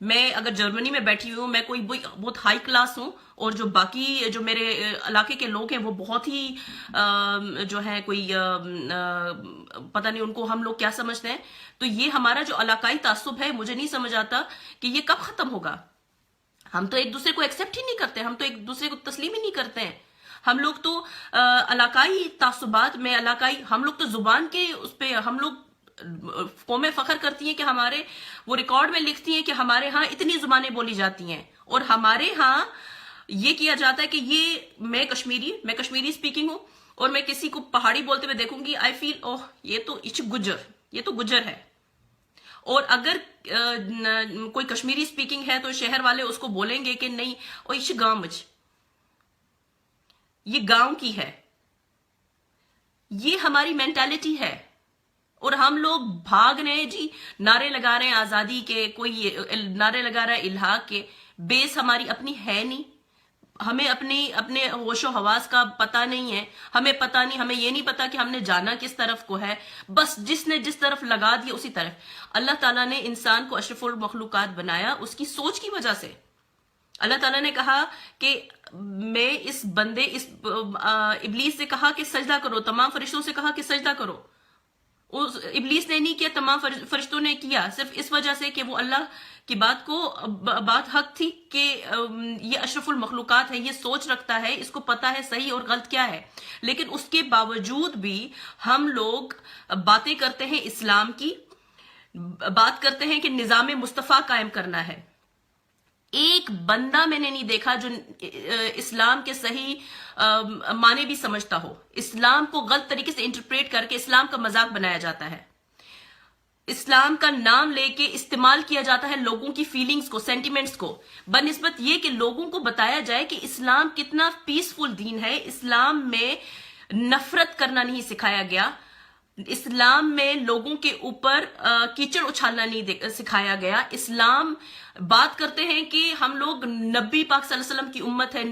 میں اگر جرمنی میں بیٹھی ہوئی ہوں، میں کوئی بہت ہائی کلاس ہوں، اور جو باقی جو میرے علاقے کے لوگ ہیں وہ بہت ہی جو ہے کوئی پتہ نہیں ان کو ہم لوگ کیا سمجھتے ہیں. تو یہ ہمارا جو علاقائی تعصب ہے، مجھے نہیں سمجھ آتا کہ یہ کب ختم ہوگا. ہم تو ایک دوسرے کو ایکسیپٹ ہی نہیں کرتے، ہم تو ایک دوسرے کو تسلیم ہی نہیں کرتے ہیں. ہم لوگ تو علاقائی تعصبات میں ہم لوگ تو زبان کے اس پہ ہم لوگ قومیں فخر کرتی ہیں کہ ہمارے وہ ریکارڈ میں لکھتی ہیں کہ ہمارے ہاں اتنی زبانیں بولی جاتی ہیں، اور ہمارے ہاں یہ کیا جاتا ہے کہ میں کشمیری سپیکنگ ہوں، اور میں کسی کو پہاڑی بولتے ہوئے دیکھوں گی، آئی فیل اوہ یہ تو گجر ہے. اور اگر کوئی کشمیری سپیکنگ ہے تو شہر والے اس کو بولیں گے کہ نہیں، او اچھ گامج، یہ گاؤں کی ہے. یہ ہماری مینٹالٹی ہے، اور ہم لوگ بھاگ رہے ہیں جی، نعرے لگا رہے ہیں آزادی کے، کوئی نعرے لگا رہا ہے الحاق کے. بیس ہماری اپنی ہے نہیں، ہمیں اپنے ہوش و حواس کا پتہ نہیں ہے، ہمیں یہ نہیں پتا کہ ہم نے جانا کس طرف کو ہے. بس جس نے جس طرف لگا دیا اسی طرف. اللہ تعالیٰ نے انسان کو اشرف المخلوقات بنایا اس کی سوچ کی وجہ سے. اللہ تعالیٰ نے کہا کہ میں اس ابلیس سے کہا کہ سجدہ کرو، تمام فرشتوں سے کہا کہ سجدہ کرو. ابلیس نے نہیں کیا، تمام فرشتوں نے کیا، صرف اس وجہ سے کہ وہ اللہ کی بات حق تھی کہ یہ اشرف المخلوقات ہے، یہ سوچ رکھتا ہے، اس کو پتا ہے صحیح اور غلط کیا ہے. لیکن اس کے باوجود بھی ہم لوگ باتیں کرتے ہیں اسلام کی، بات کرتے ہیں کہ نظام مصطفیٰ قائم کرنا ہے. ایک بندہ میں نے نہیں دیکھا جو اسلام کے صحیح معنی بھی سمجھتا ہو. اسلام کو غلط طریقے سے انٹرپریٹ کر کے اسلام کا مذاق بنایا جاتا ہے. اسلام کا نام لے کے استعمال کیا جاتا ہے لوگوں کی فیلنگز کو، سینٹیمنٹس کو، بنسبت یہ کہ لوگوں کو بتایا جائے کہ اسلام کتنا پیسفل دین ہے. اسلام میں نفرت کرنا نہیں سکھایا گیا، اسلام میں لوگوں کے اوپر کیچڑ اچھالنا نہیں سکھایا گیا. اسلام بات کرتے ہیں کہ ہم لوگ نبی پاک صلی اللہ علیہ وسلم کی امت ہے،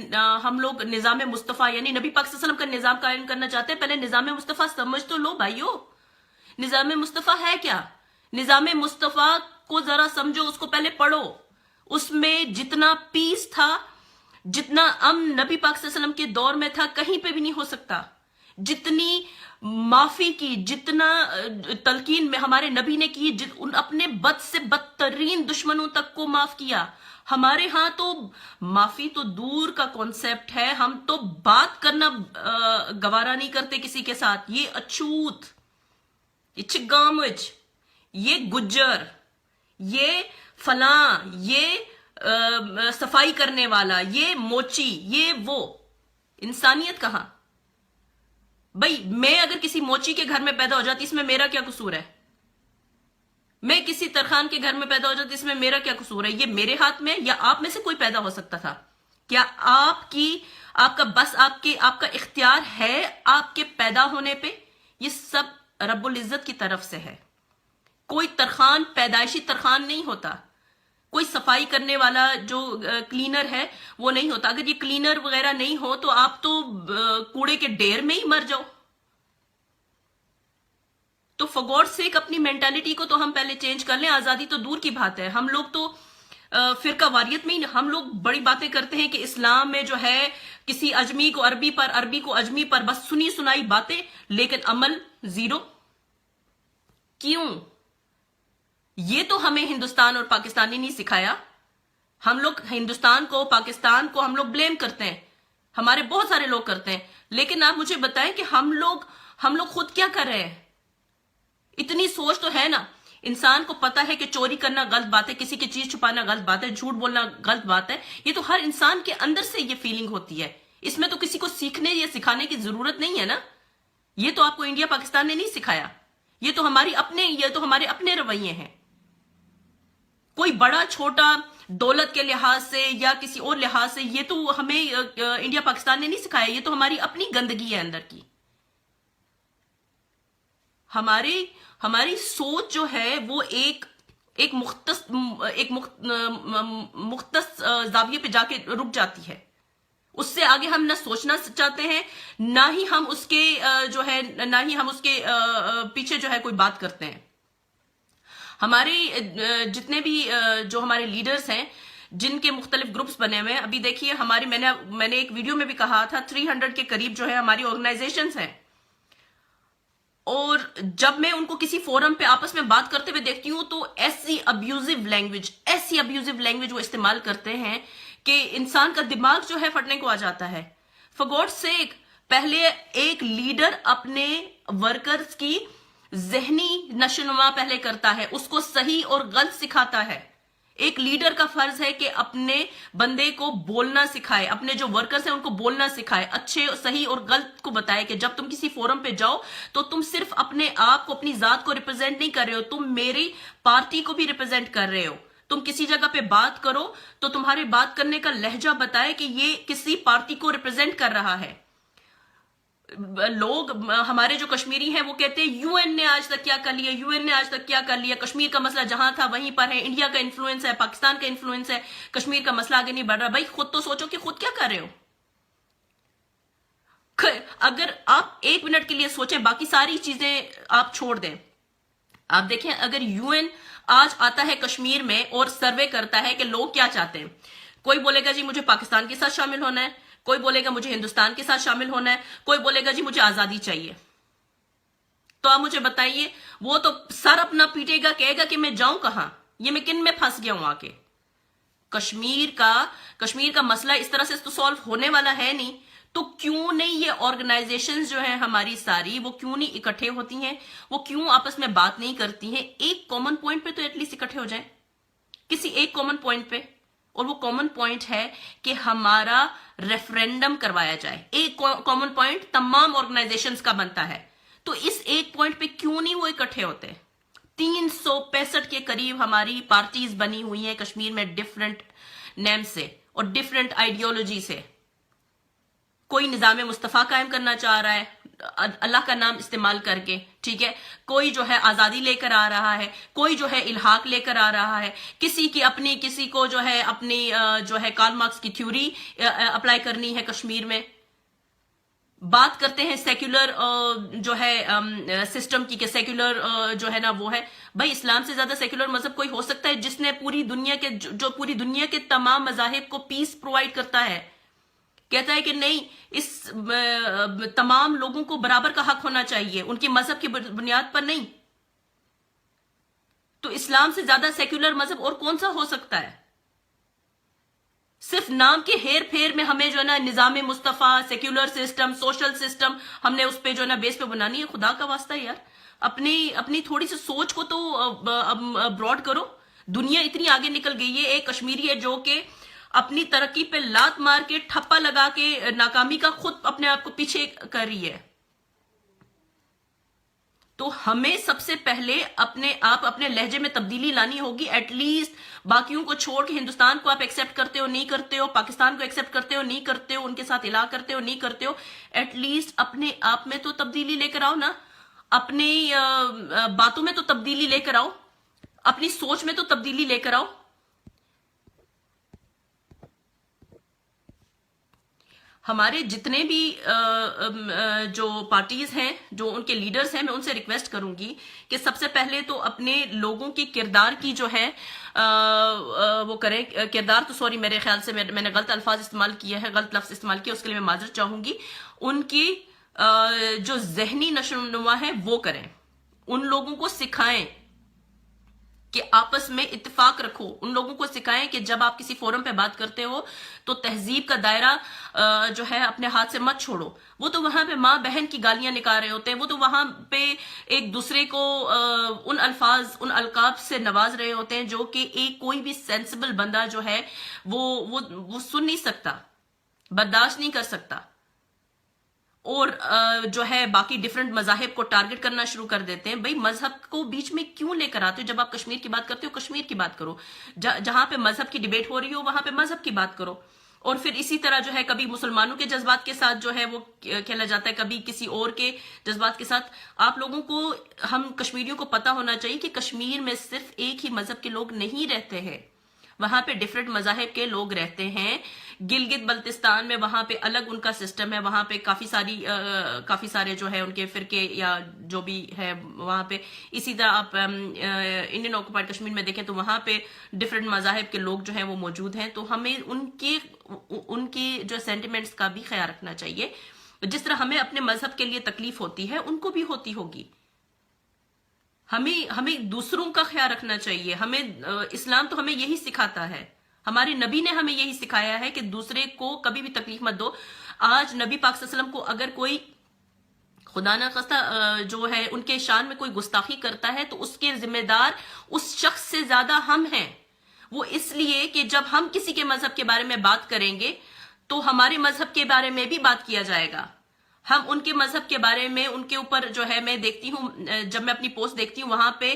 ہم لوگ نظام مصطفیٰ یعنی نبی پاک صلی اللہ علیہ وسلم کا نظام قائم کرنا چاہتے ہیں. پہلے نظام مصطفیٰ سمجھ تو لو بھائیو، نظام مصطفیٰ ہے کیا؟ نظام مصطفیٰ کو ذرا سمجھو، اس کو پہلے پڑھو. اس میں جتنا پیس تھا، جتنا امن نبی پاک صلی اللہ علیہ وسلم کے دور میں تھا، کہیں پہ بھی نہیں ہو سکتا. جتنی معافی کی، جتنا تلقین میں ہمارے نبی نے کی، اپنے بد سے بدترین دشمنوں تک کو معاف کیا. ہمارے ہاں تو معافی تو دور کا کانسیپٹ ہے، ہم تو بات کرنا گوارا نہیں کرتے کسی کے ساتھ. یہ اچھوت، یہ چگامج، یہ گجر، یہ فلاں، یہ صفائی کرنے والا، یہ موچی، یہ وہ. انسانیت کہاں؟ بھائی میں اگر کسی موچی کے گھر میں پیدا ہو جاتی، اس میں میرا کیا قصور ہے؟ میں کسی ترخان کے گھر میں پیدا ہو جاتی، اس میں میرا کیا قصور ہے؟ یہ میرے ہاتھ میں یا آپ میں سے کوئی پیدا ہو سکتا تھا؟ کیا آپ کا بس آپ کا اختیار ہے آپ کے پیدا ہونے پہ؟ یہ سب رب العزت کی طرف سے ہے. کوئی ترخان پیدائشی ترخان نہیں ہوتا، کوئی صفائی کرنے والا جو کلینر ہے وہ نہیں ہوتا. اگر یہ کلینر وغیرہ نہیں ہو تو آپ تو کوڑے کے ڈھیر میں ہی مر جاؤ. تو فار گاڈ سیک اپنی مینٹالٹی کو تو ہم پہلے چینج کر لیں. آزادی تو دور کی بات ہے، ہم لوگ تو فرقہ واریت میں ہی ہم لوگ بڑی باتیں کرتے ہیں کہ اسلام میں جو ہے کسی اجمی کو عربی پر، عربی کو اجمی پر، بس سنی سنائی باتیں، لیکن عمل زیرو. کیوں؟ یہ تو ہمیں ہندوستان اور پاکستان نے نہیں سکھایا. ہم لوگ ہندوستان کو، پاکستان کو ہم لوگ بلیم کرتے ہیں، ہمارے بہت سارے لوگ کرتے ہیں. لیکن آپ مجھے بتائیں کہ ہم لوگ خود کیا کر رہے ہیں؟ اتنی سوچ تو ہے نا. انسان کو پتا ہے کہ چوری کرنا غلط بات ہے، کسی کی چیز چھپانا غلط بات ہے، جھوٹ بولنا غلط بات ہے. یہ تو ہر انسان کے اندر سے یہ فیلنگ ہوتی ہے. اس میں تو کسی کو سیکھنے یا سکھانے کی ضرورت نہیں ہے نا. یہ تو آپ کو انڈیا پاکستان نے نہیں سکھایا، یہ تو ہمارے اپنے رویے ہیں. کوئی بڑا چھوٹا دولت کے لحاظ سے یا کسی اور لحاظ سے یہ تو ہمیں انڈیا پاکستان نے نہیں سکھایا. یہ تو ہماری اپنی گندگی ہے اندر کی. ہماری سوچ جو ہے وہ ایک مختص زاویے پہ جا کے رک جاتی ہے. اس سے آگے ہم نہ سوچنا چاہتے ہیں، نہ ہی ہم اس کے پیچھے جو ہے کوئی بات کرتے ہیں. ہمارے جتنے بھی جو ہمارے لیڈرز ہیں جن کے مختلف گروپس بنے ہوئے ہیں، ابھی دیکھیے ہماری میں نے ایک ویڈیو میں بھی کہا تھا 300 کے قریب جو ہے ہماری آرگنائزیشنز ہیں، اور جب میں ان کو کسی فورم پہ آپس میں بات کرتے ہوئے دیکھتی ہوں تو ایسی ابیوزیو لینگویج وہ استعمال کرتے ہیں کہ انسان کا دماغ جو ہے پھٹنے کو آ جاتا ہے. فار گاڈ سیک، پہلے ایک لیڈر اپنے ورکرز کی ذہنی نشوونما پہلے کرتا ہے، اس کو صحیح اور غلط سکھاتا ہے. ایک لیڈر کا فرض ہے کہ اپنے بندے کو بولنا سکھائے، اپنے جو ورکرز ہیں ان کو بولنا سکھائے، اچھے صحیح اور غلط کو بتائے کہ جب تم کسی فورم پہ جاؤ تو تم صرف اپنے آپ کو، اپنی ذات کو ریپرزینٹ نہیں کر رہے ہو، تم میری پارٹی کو بھی ریپرزینٹ کر رہے ہو. تم کسی جگہ پہ بات کرو تو تمہارے بات کرنے کا لہجہ بتائے کہ یہ کسی پارٹی کو ریپرزینٹ کر رہا ہے. لوگ ہمارے جو کشمیری ہیں وہ کہتے ہیں یو این نے آج تک کیا کر لیا، یو این نے آج تک کیا کر لیا، کشمیر کا مسئلہ جہاں تھا وہیں پر ہے، انڈیا کا انفلوئنس ہے، پاکستان کا انفلوئنس ہے، کشمیر کا مسئلہ آگے نہیں بڑھ رہا. بھائی خود تو سوچو کہ خود کیا کر رہے ہو. اگر آپ ایک منٹ کے لیے سوچیں، باقی ساری چیزیں آپ چھوڑ دیں. آپ دیکھیں اگر یو این آج آتا ہے کشمیر میں اور سروے کرتا ہے کہ لوگ کیا چاہتے ہیں، کوئی بولے گا جی مجھے پاکستان کے ساتھ شامل ہونا ہے، کوئی بولے گا مجھے ہندوستان کے ساتھ شامل ہونا ہے، کوئی بولے گا جی مجھے آزادی چاہیے. تو آپ مجھے بتائیے، وہ تو سر اپنا پیٹے گا، کہے گا کہ میں جاؤں کہاں، یہ میں کن میں پھنس گیا ہوں آ کے. کشمیر کا مسئلہ اس طرح سے تو سالو ہونے والا ہے نہیں. تو کیوں نہیں یہ آرگنائزیشنز جو ہیں ہماری ساری، وہ کیوں نہیں اکٹھے ہوتی ہیں، وہ کیوں آپس میں بات نہیں کرتی ہیں؟ ایک کامن پوائنٹ پہ تو ایٹ لیسٹ اکٹھے ہو جائیں، کسی ایک کامن پوائنٹ پہ. اور وہ کامن پوائنٹ ہے کہ ہمارا ریفرینڈم کروایا جائے. ایک کامن پوائنٹ تمام آرگنائزیشنز کا بنتا ہے. تو اس ایک پوائنٹ پہ کیوں نہیں وہ اکٹھے ہوتے؟ 365 کے قریب ہماری پارٹیز بنی ہوئی ہیں کشمیر میں، ڈفرنٹ نیم سے اور ڈفرنٹ آئیڈیالوجی سے. کوئی نظام مصطفیٰ قائم کرنا چاہ رہا ہے اللہ کا نام استعمال کر کے، ٹھیک ہے، کوئی جو ہے آزادی لے کر آ رہا ہے، کوئی جو ہے الحاق لے کر آ رہا ہے، کسی کو جو ہے اپنی جو ہے کارل مارکس کی تھیوری اپلائی کرنی ہے کشمیر میں. بات کرتے ہیں سیکولر جو ہے سسٹم کی، کہ سیکولر جو ہے نا وہ ہے. بھائی اسلام سے زیادہ سیکولر مذہب کوئی ہو سکتا ہے جس نے پوری دنیا کے تمام مذاہب کو پیس پرووائڈ کرتا ہے؟ کہتا ہے کہ نہیں، اس تمام لوگوں کو برابر کا حق ہونا چاہیے، ان کی مذہب کی بنیاد پر نہیں. تو اسلام سے زیادہ سیکولر مذہب اور کون سا ہو سکتا ہے؟ صرف نام کے ہیر پھیر میں ہمیں جو ہے نا نظام مصطفیٰ، سیکولر سسٹم، سوشل سسٹم، ہم نے اس پہ جو ہے نا بیس پہ بنانی ہے. خدا کا واسطہ یار، اپنی تھوڑی سی سوچ کو تو براڈ کرو. دنیا اتنی آگے نکل گئی ہے، ایک کشمیری ہے جو کہ اپنی ترقی پہ لات مار کے، ٹھپا لگا کے ناکامی کا خود اپنے آپ کو پیچھے کر رہی ہے. تو ہمیں سب سے پہلے اپنے لہجے میں تبدیلی لانی ہوگی. ایٹ لیسٹ باقیوں کو چھوڑ کے، ہندوستان کو آپ ایکسپٹ کرتے ہو نہیں کرتے ہو، پاکستان کو ایکسپٹ کرتے ہو نہیں کرتے ہو، ان کے ساتھ الہ کرتے ہو نہیں کرتے ہو، ایٹ لیسٹ اپنے آپ میں تو تبدیلی لے کر آؤ نا. اپنی باتوں میں تو تبدیلی لے کر آؤ، اپنی سوچ میں تو تبدیلی لے کر آؤ. ہمارے جتنے بھی جو پارٹیز ہیں، جو ان کے لیڈرز ہیں، میں ان سے ریکویسٹ کروں گی کہ سب سے پہلے تو اپنے لوگوں کی کردار کی جو ہے وہ کریں. کردار تو سوری، میرے خیال سے میں نے غلط الفاظ استعمال کیا ہے، غلط لفظ استعمال کیا، اس کے لیے میں معذرت چاہوں گی. ان کی جو ذہنی نشو و نما ہے وہ کریں. ان لوگوں کو سکھائیں کہ آپس میں اتفاق رکھو. ان لوگوں کو سکھائیں کہ جب آپ کسی فورم پہ بات کرتے ہو تو تہذیب کا دائرہ جو ہے اپنے ہاتھ سے مت چھوڑو. وہ تو وہاں پہ ماں بہن کی گالیاں نکال رہے ہوتے ہیں، وہ تو وہاں پہ ایک دوسرے کو ان الفاظ، ان القاب سے نواز رہے ہوتے ہیں جو کہ کوئی بھی سینسیبل بندہ جو ہے وہ سن نہیں سکتا، برداشت نہیں کر سکتا. اور جو ہے باقی ڈیفرنٹ مذاہب کو ٹارگٹ کرنا شروع کر دیتے ہیں. بھائی مذہب کو بیچ میں کیوں لے کر آتے ہو؟ جب آپ کشمیر کی بات کرتے ہو کشمیر کی بات کرو، جہاں پہ مذہب کی ڈیبیٹ ہو رہی ہو وہاں پہ مذہب کی بات کرو. اور پھر اسی طرح جو ہے کبھی مسلمانوں کے جذبات کے ساتھ جو ہے وہ کھیلا جاتا ہے، کبھی کسی اور کے جذبات کے ساتھ. آپ لوگوں کو، ہم کشمیریوں کو پتا ہونا چاہیے کہ کشمیر میں صرف ایک ہی مذہب کے لوگ نہیں رہتے ہیں. وہاں پہ ڈفرینٹ مذاہب کے لوگ رہتے ہیں. گلگت بلتستان میں وہاں پہ الگ ان کا سسٹم ہے, وہاں پہ کافی سارے جو ہے ان کے فرقے یا جو بھی ہے وہاں پہ. اسی طرح آپ انڈین آکوپائڈ کشمیر میں دیکھیں تو وہاں پہ ڈفرینٹ مذاہب کے لوگ جو ہیں وہ موجود ہیں. تو ہمیں ان کی جو سینٹیمنٹس کا بھی خیال رکھنا چاہیے. جس طرح ہمیں اپنے مذہب کے لیے تکلیف ہوتی ہے ان کو بھی ہوتی ہوگی. ہمیں دوسروں کا خیال رکھنا چاہیے. اسلام تو ہمیں یہی سکھاتا ہے, ہمارے نبی نے ہمیں یہی سکھایا ہے کہ دوسرے کو کبھی بھی تکلیف مت دو. آج نبی پاک صلی اللہ علیہ وسلم کو اگر کوئی خدا نہ خواستہ جو ہے ان کے شان میں کوئی گستاخی کرتا ہے تو اس کے ذمہ دار اس شخص سے زیادہ ہم ہیں. وہ اس لیے کہ جب ہم کسی کے مذہب کے بارے میں بات کریں گے تو ہمارے مذہب کے بارے میں بھی بات کیا جائے گا. ہم ان کے مذہب کے بارے میں ان کے اوپر جو ہے میں دیکھتی ہوں, جب میں اپنی پوسٹ دیکھتی ہوں وہاں پہ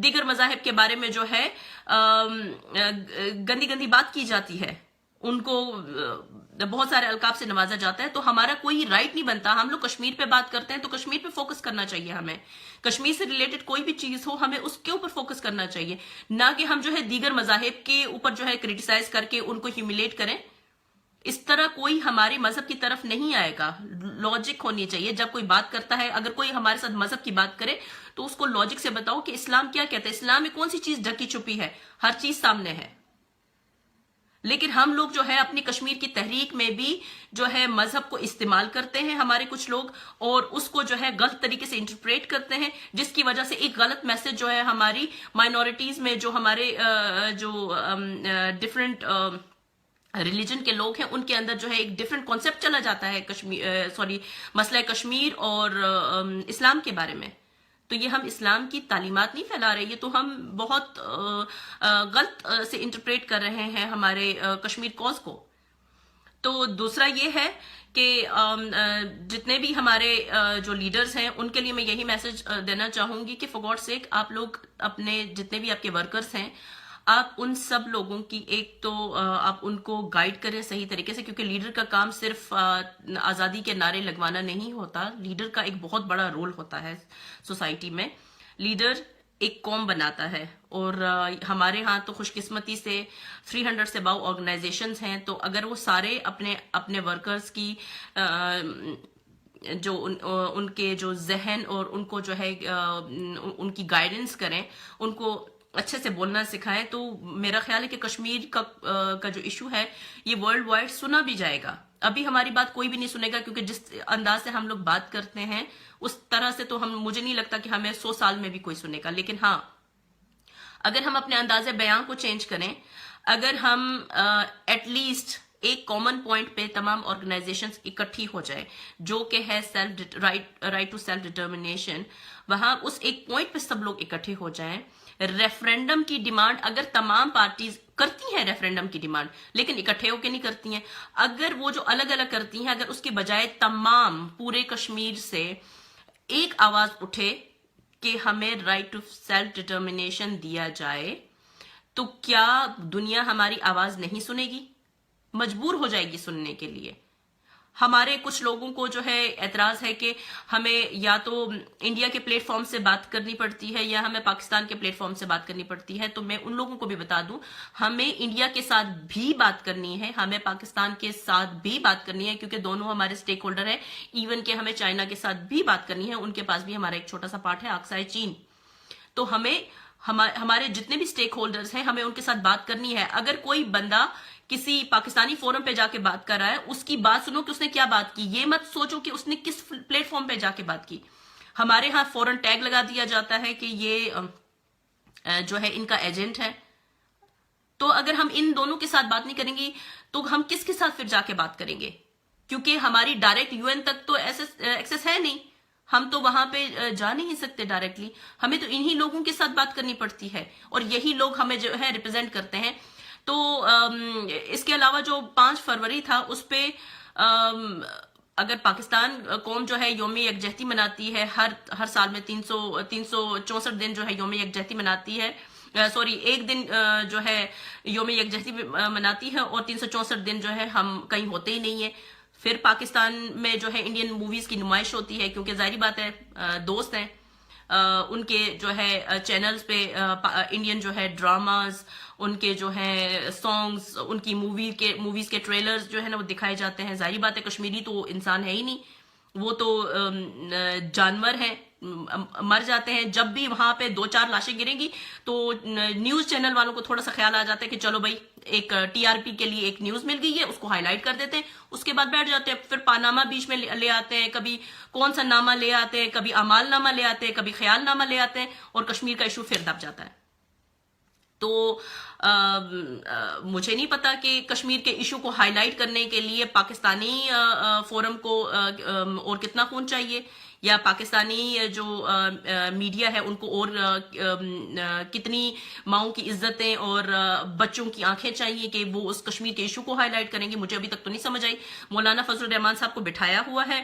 دیگر مذاہب کے بارے میں جو ہے گندی گندی بات کی جاتی ہے, ان کو بہت سارے القاب سے نوازا جاتا ہے. تو ہمارا کوئی رائٹ نہیں بنتا. ہم لوگ کشمیر پہ بات کرتے ہیں تو کشمیر پہ فوکس کرنا چاہیے. ہمیں کشمیر سے ریلیٹڈ کوئی بھی چیز ہو ہمیں اس کے اوپر فوکس کرنا چاہیے, نہ کہ ہم جو ہے دیگر مذاہب کے اوپر جو ہے کریٹیسائز کر کے ان کو ہیوملیٹ کریں. اس طرح کوئی ہمارے مذہب کی طرف نہیں آئے گا. لاجک ہونی چاہیے جب کوئی بات کرتا ہے. اگر کوئی ہمارے ساتھ مذہب کی بات کرے تو اس کو لاجک سے بتاؤ کہ اسلام کیا کہتا ہے, اسلام میں کون سی چیز ڈھکی چھپی ہے. ہر چیز سامنے ہے. لیکن ہم لوگ جو ہے اپنی کشمیر کی تحریک میں بھی جو ہے مذہب کو استعمال کرتے ہیں ہمارے کچھ لوگ, اور اس کو جو ہے غلط طریقے سے انٹرپریٹ کرتے ہیں, جس کی وجہ سے ایک غلط میسج جو ہے ہماری مائنورٹیز میں جو ہمارے جو ڈفرینٹ ریلیجن کے لوگ ہیں ان کے اندر جو ہے ایک ڈفرینٹ کانسیپٹ چلا جاتا ہے مسئلہ کشمیر اور اسلام کے بارے میں. تو یہ ہم اسلام کی تعلیمات نہیں پھیلا رہے, یہ تو ہم بہت غلط سے انٹرپریٹ کر رہے ہیں ہمارے کشمیر کوز کو. تو دوسرا یہ ہے کہ جتنے بھی ہمارے جو لیڈرز ہیں ان کے لیے میں یہی میسج دینا چاہوں گی کہ فار گاڈ سیک آپ لوگ اپنے جتنے بھی آپ کے ورکرز ہیں آپ ان سب لوگوں کی ایک تو آپ ان کو گائیڈ کریں صحیح طریقے سے, کیونکہ لیڈر کا کام صرف آزادی کے نعرے لگوانا نہیں ہوتا. لیڈر کا ایک بہت بڑا رول ہوتا ہے سوسائٹی میں. لیڈر ایک قوم بناتا ہے, اور ہمارے ہاں تو خوش قسمتی سے 300 سے اباؤ آرگنائزیشنز ہیں. تو اگر وہ سارے اپنے ورکرز کی جو ان کے جو ذہن اور ان کو جو ہے ان کی گائیڈنس کریں, ان کو اچھے سے بولنا سکھائیں, تو میرا خیال ہے کہ کشمیر کا جو ایشو ہے یہ ورلڈ وائڈ سنا بھی جائے گا. ابھی ہماری بات کوئی بھی نہیں سنے گا, کیونکہ جس انداز سے ہم لوگ بات کرتے ہیں اس طرح سے تو مجھے نہیں لگتا کہ ہمیں 100 سال میں بھی کوئی سنے گا. لیکن ہاں, اگر ہم اپنے انداز بیان کو چینج کریں, اگر ہم ایٹ لیسٹ ایک کامن پوائنٹ پہ تمام آرگنائزیشنز اکٹھی ہو جائے جو کہ ہے رائٹ ٹو سیلف ڈٹرمنیشن, وہاں اس ایک پوائنٹ پہ سب لوگ اکٹھے ہو جائیں. ریفرینڈم کی ڈیمانڈ اگر تمام پارٹیز کرتی ہیں ریفرینڈم کی ڈیمانڈ, لیکن اکٹھے ہو کے نہیں کرتی ہیں. اگر وہ جو الگ الگ کرتی ہیں, اگر اس کے بجائے تمام پورے کشمیر سے ایک آواز اٹھے کہ ہمیں رائٹ ٹو سیلف ڈٹرمنیشن دیا جائے, تو کیا دنیا ہماری آواز نہیں سنے گی؟ مجبور ہو جائے گی سننے کے لیے. ہمارے کچھ لوگوں کو جو ہے اعتراض ہے کہ ہمیں یا تو انڈیا کے پلیٹ فارم سے بات کرنی پڑتی ہے یا ہمیں پاکستان کے پلیٹ فارم سے بات کرنی پڑتی ہے. تو میں ان لوگوں کو بھی بتا دوں, ہمیں انڈیا کے ساتھ بھی بات کرنی ہے, ہمیں پاکستان کے ساتھ بھی بات کرنی ہے, کیونکہ دونوں ہمارے سٹیک ہولڈر ہیں. ایون کہ ہمیں چائنا کے ساتھ بھی بات کرنی ہے, ان کے پاس بھی ہمارا ایک چھوٹا سا پارٹ ہے اقصائے چین. تو ہمارے جتنے بھی سٹیک ہولڈرز ہیں ہمیں ان کے ساتھ بات کرنی ہے. اگر کوئی بندہ کسی پاکستانی فورم پہ جا کے بات کر رہا ہے, اس کی بات سنو کہ اس نے کیا بات کی, یہ مت سوچو کہ اس نے کس پلیٹ فارم پہ جا کے بات کی. ہمارے ہاں فوراً ٹیگ لگا دیا جاتا ہے کہ یہ جو ہے ان کا ایجنٹ ہے. تو اگر ہم ان دونوں کے ساتھ بات نہیں کریں گے تو ہم کس کے ساتھ پھر جا کے بات کریں گے, کیونکہ ہماری ڈائریکٹ UN تک تو ایکسس ہے نہیں, ہم تو وہاں پہ جا نہیں سکتے ڈائریکٹلی. ہمیں تو انہی لوگوں کے ساتھ بات کرنی پڑتی ہے, اور یہی لوگ ہمیں جو ہے ریپرزینٹ کرتے ہیں. تو اس کے علاوہ جو 5 فروری تھا, اس پہ اگر پاکستان قوم جو ہے یوم یکجہتی مناتی ہے, ہر سال میں 364 دن جو ہے یوم یکجہتی مناتی ہے, ایک دن جو ہے یوم یکجہتی مناتی ہے, اور 364 دن جو ہے ہم کہیں ہوتے ہی نہیں ہیں. پھر پاکستان میں جو ہے انڈین موویز کی نمائش ہوتی ہے, کیونکہ ظاہری بات ہے دوست ہیں ان کے جو ہے چینلز پہ انڈین جو ہے ڈراماز ان کے جو ہیں سانگز، ان کی موویز کے ٹریلرز جو ہے نا وہ دکھائے جاتے ہیں. ظاہری بات ہے کشمیری تو انسان ہے ہی نہیں، وہ تو جانور ہیں، مر جاتے ہیں. جب بھی وہاں پہ 2-4 لاشیں گریں گی تو نیوز چینل والوں کو تھوڑا سا خیال آ جاتا ہے کہ چلو بھائی ایک ٹی آر پی کے لیے ایک نیوز مل گئی ہے، اس کو ہائی لائٹ کر دیتے ہیں، اس کے بعد بیٹھ جاتے ہیں. پھر پاناما بیچ میں لے آتے ہیں، کبھی کون سا نامہ لے آتے ہیں، کبھی امال نامہ لے آتے ہیں، کبھی خیال نامہ لے آتے ہیں، اور کشمیر کا ایشو پھر دب جاتا ہے. تو مجھے نہیں پتا کہ کشمیر کے ایشو کو ہائی لائٹ کرنے کے لیے پاکستانی فورم کو اور کتنا خون چاہیے، یا پاکستانی جو میڈیا ہے ان کو اور کتنی ماؤں کی عزتیں اور بچوں کی آنکھیں چاہیے کہ وہ اس کشمیر کے ایشو کو ہائی لائٹ کریں گے. مجھے ابھی تک تو نہیں سمجھ آئی. مولانا فضل الرحمان صاحب کو بٹھایا ہوا ہے،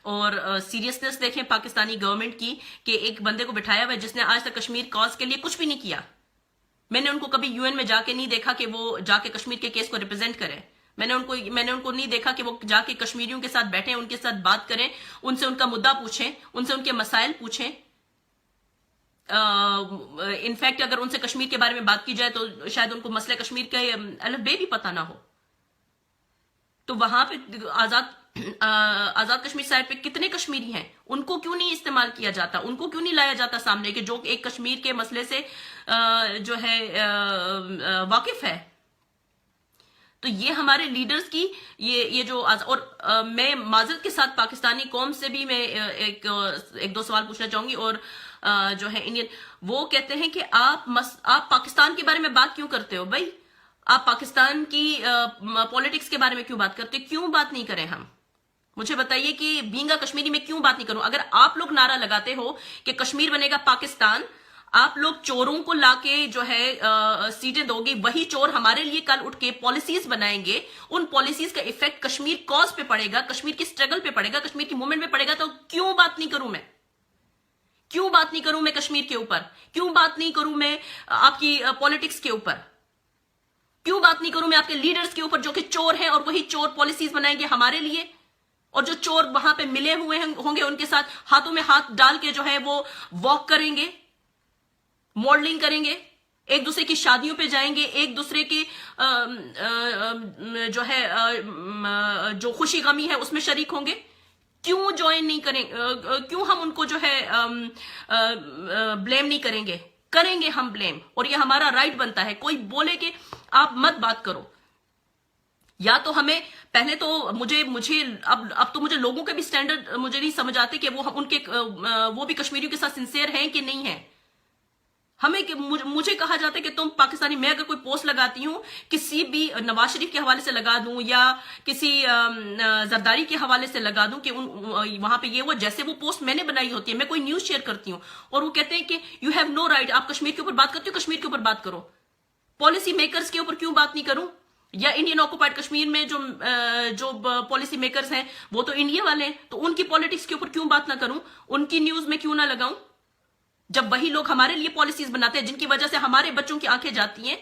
اور سیریسنس دیکھیں پاکستانی گورنمنٹ کی کہ ایک بندے کو بٹھایا ہوا ہے جس نے آج تک کشمیر کاز کے لیے کچھ بھی نہیں کیا. میں نے ان کو کبھی یو این میں جا کے نہیں دیکھا کہ وہ جا کے کشمیر کے کیس کو ریپرزینٹ کرے. میں نے ان کو نہیں دیکھا کہ وہ جا کے کشمیریوں کے ساتھ بیٹھیں، ان کے ساتھ بات کریں، ان سے ان کا مدعا پوچھیں، ان سے ان کے مسائل پوچھیں. انفیکٹ اگر ان سے کشمیر کے بارے میں بات کی جائے تو شاید ان کو مسئلہ کشمیر کا الف بے بھی پتہ نہ ہو. تو وہاں پہ آزاد کشمیر سائٹ پہ کتنے کشمیری ہیں، ان کو کیوں نہیں استعمال کیا جاتا، ان کو کیوں نہیں لایا جاتا سامنے کہ جو ایک کشمیر کے مسئلے سے جو ہے واقف ہے. تو یہ ہمارے لیڈرز کی یہ جو اور میں معذرت کے ساتھ پاکستانی قوم سے بھی میں ایک دو سوال پوچھنا چاہوں گی، اور جو ہے انڈین وہ کہتے ہیں کہ آپ پاکستان کے بارے میں بات کیوں کرتے ہو بھائی، آپ پاکستان کی پولیٹکس کے بارے میں کیوں بات کرتے، کیوں بات نہیں کریں ہم؟ مجھے بتائیے کہ بینگا کشمیری میں کیوں بات نہیں کروں. اگر آپ لوگ نعرہ لگاتے ہو کہ کشمیر بنے گا پاکستان، آپ لوگ چوروں کو لا کے جو ہے سیٹیں دو گے، وہی چور ہمارے لیے کل اٹھ کے پالیسیز بنائیں گے، ان پالیسیز کا ایفیکٹ کشمیر کاز پہ پڑے گا، کشمیر کی سٹرگل پہ پڑے گا، کشمیر کی موومنٹ پہ پڑے گا. تو کیوں بات نہیں کروں میں، کیوں بات نہیں کروں میں کشمیر کے اوپر، کیوں بات نہیں کروں میں آپ کی پالیٹکس کے اوپر، کیوں بات نہیں کروں میں آپ کے لیڈرز کے اوپر جو کہ چور ہیں، اور وہی چور پالیسیز بنائیں گے ہمارے لیے، اور جو چور وہاں پہ ملے ہوئے ہوں گے ان کے ساتھ ہاتھوں میں ہاتھ ڈال کے جو ہے وہ واک کریں گے، ماڈلنگ کریں گے، ایک دوسرے کی شادیوں پہ جائیں گے، ایک دوسرے کی جو ہے جو خوشی غمی ہے اس میں شریک ہوں گے. کیوں جوائن نہیں کریں، کیوں ہم ان کو جو ہے بلیم نہیں کریں گے؟ کریں گے ہم بلیم، اور یہ ہمارا رائٹ بنتا ہے. کوئی بولے کہ آپ مت بات کرو، یا تو ہمیں پہلے تو مجھے اب تو مجھے لوگوں کے بھی سٹینڈرڈ مجھے نہیں سمجھ آتے کہ وہ بھی کشمیریوں کے ساتھ سنسیئر ہیں کہ نہیں ہیں. مجھے کہا جاتا ہے کہ تم پاکستانی، میں اگر کوئی پوسٹ لگاتی ہوں کسی بھی نواز شریف کے حوالے سے لگا دوں یا کسی زرداری کے حوالے سے لگا دوں کہ وہاں پہ یہ وہ جیسے وہ پوسٹ میں نے بنائی ہوتی ہے، میں کوئی نیوز شیئر کرتی ہوں اور وہ کہتے ہیں کہ یو ہیو نو رائٹ، آپ کشمیر کے اوپر بات کرتے ہو، کشمیر کے اوپر بات کرو. پالیسی میکرز کے اوپر کیوں بات نہیں کروں؟ یا انڈین آکوپائڈ کشمیر میں جو پالیسی میکرز ہیں وہ تو انڈیا والے ہیں، تو ان کی پالیٹکس کے اوپر کیوں بات نہ کروں، ان کی نیوز میں کیوں نہ لگاؤں، جب وہی لوگ ہمارے لیے پالیسیز بناتے ہیں جن کی وجہ سے ہمارے بچوں کی آنکھیں جاتی ہیں،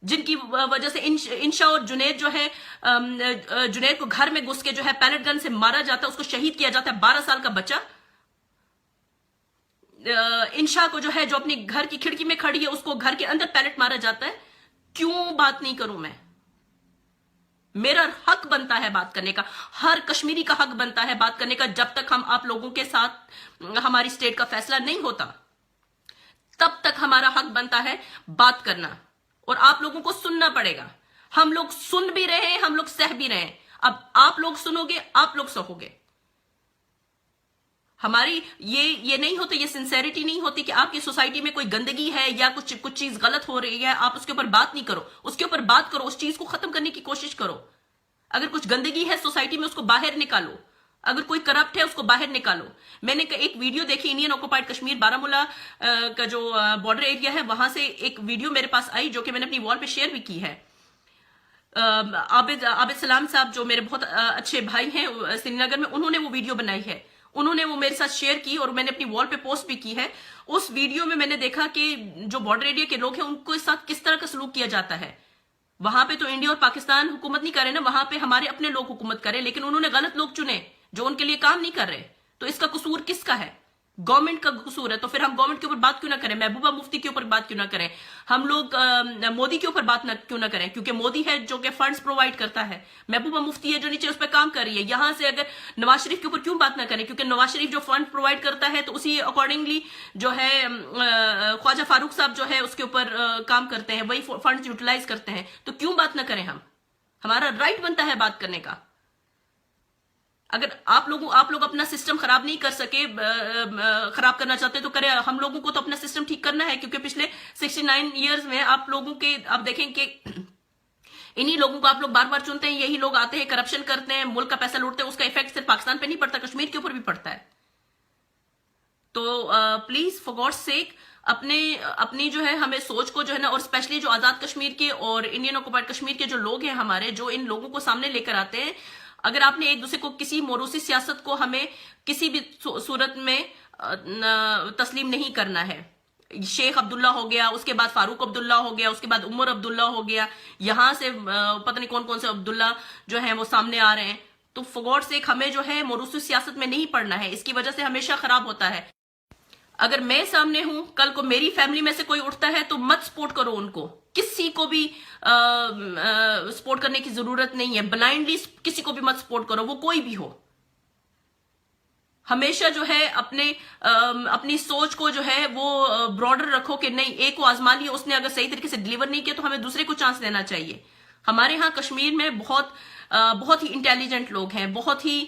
جن کی وجہ سے انشا اور جنید جو ہے جنید کو گھر میں گھس کے جو ہے پیلٹ گن سے مارا جاتا ہے، اس کو شہید کیا جاتا ہے، 12 سال کا بچہ. انشا کو جو ہے جو اپنی گھر کی کھڑکی میں کھڑی ہے اس کو گھر کے اندر پیلٹ مارا جاتا ہے. کیوں بات نہیں کروں میں؟ میرا حق بنتا ہے بات کرنے کا، ہر کشمیری کا حق بنتا ہے بات کرنے کا. جب تک ہم آپ لوگوں کے ساتھ ہماری سٹیٹ کا فیصلہ نہیں ہوتا تب تک ہمارا حق بنتا ہے بات کرنا، اور آپ لوگوں کو سننا پڑے گا. ہم لوگ سن بھی رہے ہیں، ہم لوگ سہ بھی رہے ہیں. اب آپ لوگ سنو گے، آپ لوگ سہو گے. ہماری یہ نہیں ہوتا، یہ سنسیریٹی نہیں ہوتی کہ آپ کی سوسائٹی میں کوئی گندگی ہے یا کچھ چیز غلط ہو رہی ہے، آپ اس کے اوپر بات نہیں کرو، اس کے اوپر بات کرو، اس چیز کو ختم کرنے کی کوشش کرو. اگر کچھ گندگی ہے سوسائٹی میں اس کو باہر نکالو، اگر کوئی کرپٹ ہے اس کو باہر نکالو. میں نے ایک ویڈیو دیکھی انڈین آکوپائڈ کشمیر بارامولہ کا جو بارڈر ایریا ہے وہاں سے ایک ویڈیو میرے پاس آئی جو کہ میں نے اپنی وال پہ شیئر بھی کی ہے. عابد سلام صاحب جو میرے بہت اچھے بھائی ہیں سری نگر میں، انہوں نے وہ ویڈیو بنائی ہے، انہوں نے وہ میرے ساتھ شیئر کی اور میں نے اپنی وال پہ پوسٹ بھی کی ہے. اس ویڈیو میں نے دیکھا کہ جو بارڈر ایریا کے لوگ ہیں ان کو اس ساتھ کس طرح کا سلوک کیا جاتا ہے. وہاں پہ تو انڈیا اور پاکستان حکومت نہیں کر رہے نا، وہاں پہ ہمارے اپنے لوگ حکومت کرے، لیکن انہوں نے غلط لوگ چنے جو ان کے لیے کام نہیں کر رہے. تو اس کا قصور کس کا ہے؟ گورنمنٹ کا قصور ہے تو پھر ہم گورنمنٹ کے اوپر بات کیوں نہ کریں, محبوبہ مفتی کے اوپر بات کیوں نہ کریں, ہم لوگ مودی کے اوپر بات کیوں نہ کریں, کیونکہ مودی ہے جو کہ فنڈز پرووائڈ کرتا ہے, محبوبہ مفتی ہے جو نیچے اس پہ کام کر رہی ہے. یہاں سے اگر نواز شریف کے اوپر کیوں بات نہ کریں, کیونکہ نواز شریف جو فنڈ پرووائڈ کرتا ہے تو اسی اکارڈنگلی جو ہے خواجہ فاروق صاحب جو ہے اس کے اوپر کام کرتے ہیں, وہی فنڈز یوٹیلائز کرتے ہیں, تو کیوں بات نہ کریں ہم, ہمارا رائٹ بنتا ہے بات کرنے کا. اگر آپ لوگ اپنا سسٹم خراب نہیں کر سکے, خراب کرنا چاہتے تو کرے, ہم لوگوں کو تو اپنا سسٹم ٹھیک کرنا ہے, کیونکہ پچھلے 69 ایئرز میں آپ لوگوں کے آپ دیکھیں کہ انہی لوگوں کو آپ لوگ بار بار چنتے ہیں, یہی لوگ آتے ہیں, کرپشن کرتے ہیں, ملک کا پیسہ لوٹتے ہیں, اس کا ایفیکٹ صرف پاکستان پہ نہیں پڑتا, کشمیر کے اوپر بھی پڑتا ہے. تو پلیز فار گاڈ سیک اپنی جو ہے ہمیں سوچ کو جو ہے نا, اور اسپیشلی جو آزاد کشمیر کے اور انڈین آکوپائڈ کشمیر کے جو لوگ ہیں ہمارے, جو ان لوگوں کو سامنے لے کر آتے ہیں, اگر آپ نے ایک دوسرے کو کسی موروثی سیاست کو ہمیں کسی بھی صورت میں تسلیم نہیں کرنا ہے. شیخ عبداللہ ہو گیا, اس کے بعد فاروق عبداللہ ہو گیا, اس کے بعد عمر عبداللہ ہو گیا, یہاں سے پتہ نہیں کون سے عبداللہ جو ہیں وہ سامنے آ رہے ہیں. تو فار گاڈ سیک ہمیں جو ہے موروثی سیاست میں نہیں پڑنا ہے, اس کی وجہ سے ہمیشہ خراب ہوتا ہے. اگر میں سامنے ہوں, کل کو میری فیملی میں سے کوئی اٹھتا ہے تو مت سپورٹ کرو ان کو, کسی کو بھی سپورٹ کرنے کی ضرورت نہیں ہے, بلائنڈلی کسی کو بھی مت سپورٹ کرو, وہ کوئی بھی ہو. ہمیشہ جو ہے اپنی سوچ کو جو ہے وہ براڈر رکھو کہ نہیں, ایک کو آزما لیا, اس نے اگر صحیح طریقے سے ڈیلیور نہیں کیا تو ہمیں دوسرے کو چانس دینا چاہیے. ہمارے ہاں کشمیر میں بہت ہی انٹیلیجنٹ لوگ ہیں, بہت ہی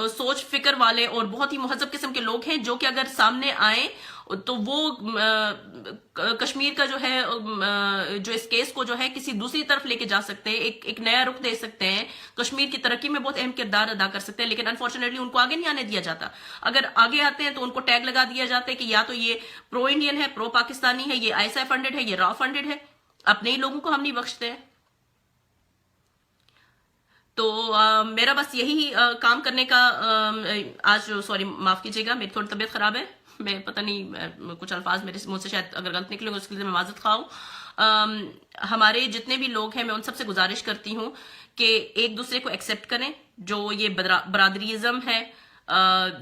سوچ فکر والے اور بہت ہی مہذب قسم کے لوگ ہیں, جو کہ اگر سامنے آئیں تو وہ کشمیر کا جو ہے جو اس کیس کو جو ہے کسی دوسری طرف لے کے جا سکتے ہیں, ایک نیا رخ دے سکتے ہیں, کشمیر کی ترقی میں بہت اہم کردار ادا کر سکتے ہیں. لیکن انفارچونیٹلی ان کو آگے نہیں آنے دیا جاتا. اگر آگے آتے ہیں تو ان کو ٹیگ لگا دیا جاتا ہے کہ یا تو یہ پرو انڈین ہے, پرو پاکستانی ہے, یہ آئی فنڈڈ ہے, یہ را فنڈڈ ہے. اپنے ہی لوگوں کو ہم نہیں بخشتے ہیں. تو میرا بس یہی کام کرنے کا آج, سوری معاف کیجیے گا, میری تھوڑی طبیعت خراب ہے, میں پتہ نہیں کچھ الفاظ میرے منہ سے شاید اگر غلط نکلے اس کے لیے میں معذرت خواہ ہوں. ہمارے جتنے بھی لوگ ہیں میں ان سب سے گزارش کرتی ہوں کہ ایک دوسرے کو ایکسیپٹ کریں. جو یہ برادریزم ہے,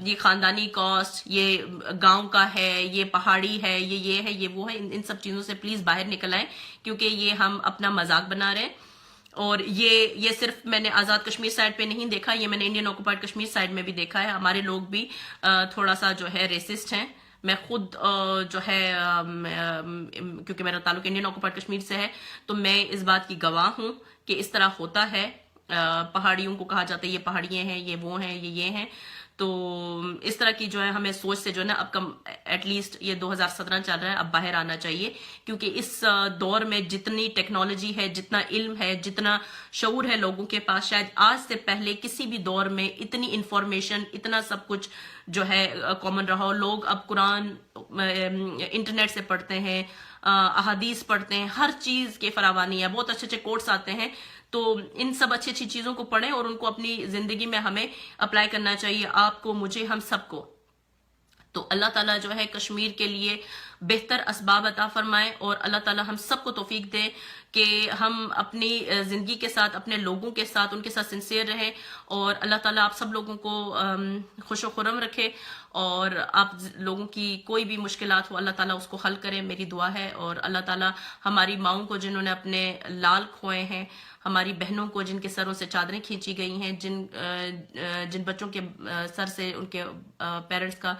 یہ خاندانی کاسٹ, یہ گاؤں کا ہے, یہ پہاڑی ہے, یہ ہے, یہ وہ ہے, ان سب چیزوں سے پلیز باہر نکل آئیں, کیونکہ یہ ہم اپنا مذاق بنا رہے ہیں. اور یہ صرف میں نے آزاد کشمیر سائڈ پہ نہیں دیکھا, یہ میں نے انڈین آکوپائڈ کشمیر سائڈ میں بھی دیکھا ہے. ہمارے لوگ بھی تھوڑا سا جو ہے ریسسٹ ہیں. میں خود جو ہے کیونکہ میرا تعلق انڈین آکوپائڈ کشمیر سے ہے, تو میں اس بات کی گواہ ہوں کہ اس طرح ہوتا ہے. پہاڑیوں کو کہا جاتا ہے یہ پہاڑیے ہیں, یہ وہ ہیں, یہ ہیں. تو اس طرح کی جو ہے ہمیں سوچ سے جو ہے نا اب کم ایٹ لیسٹ یہ 2017 چل رہا ہے, اب باہر آنا چاہیے. کیونکہ اس دور میں جتنی ٹیکنالوجی ہے, جتنا علم ہے, جتنا شعور ہے لوگوں کے پاس, شاید آج سے پہلے کسی بھی دور میں اتنی انفارمیشن, اتنا سب کچھ جو ہے کامن رہا ہو. لوگ اب قرآن انٹرنیٹ سے پڑھتے ہیں, احادیث پڑھتے ہیں, ہر چیز کے فراوانی ہے, بہت اچھے اچھے کوٹس آتے ہیں. تو ان سب اچھی اچھی چیزوں کو پڑھیں اور ان کو اپنی زندگی میں ہمیں اپلائی کرنا چاہیے, آپ کو, مجھے, ہم سب کو. تو اللہ تعالیٰ جو ہے کشمیر کے لیے بہتر اسباب عطا فرمائے, اور اللہ تعالیٰ ہم سب کو توفیق دے کہ ہم اپنی زندگی کے ساتھ, اپنے لوگوں کے ساتھ, ان کے ساتھ سنسیئر رہیں. اور اللہ تعالیٰ آپ سب لوگوں کو خوش و خرم رکھے, اور آپ لوگوں کی کوئی بھی مشکلات ہو اللہ تعالیٰ اس کو حل کرے, میری دعا ہے. اور اللہ تعالیٰ ہماری ماؤں کو, جنہوں نے اپنے لال کھوئے ہیں, ہماری بہنوں کو جن کے سروں سے چادریں کھینچی گئی ہیں, جن بچوں کے سر سے ان کے پیرنٹس کا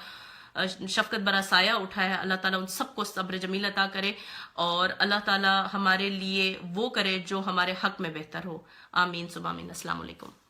شفقت برا سایہ اٹھا ہے, اللہ تعالیٰ ان سب کو صبر جمیل عطا کرے, اور اللہ تعالیٰ ہمارے لیے وہ کرے جو ہمارے حق میں بہتر ہو. آمین ثم آمین. السلام علیکم.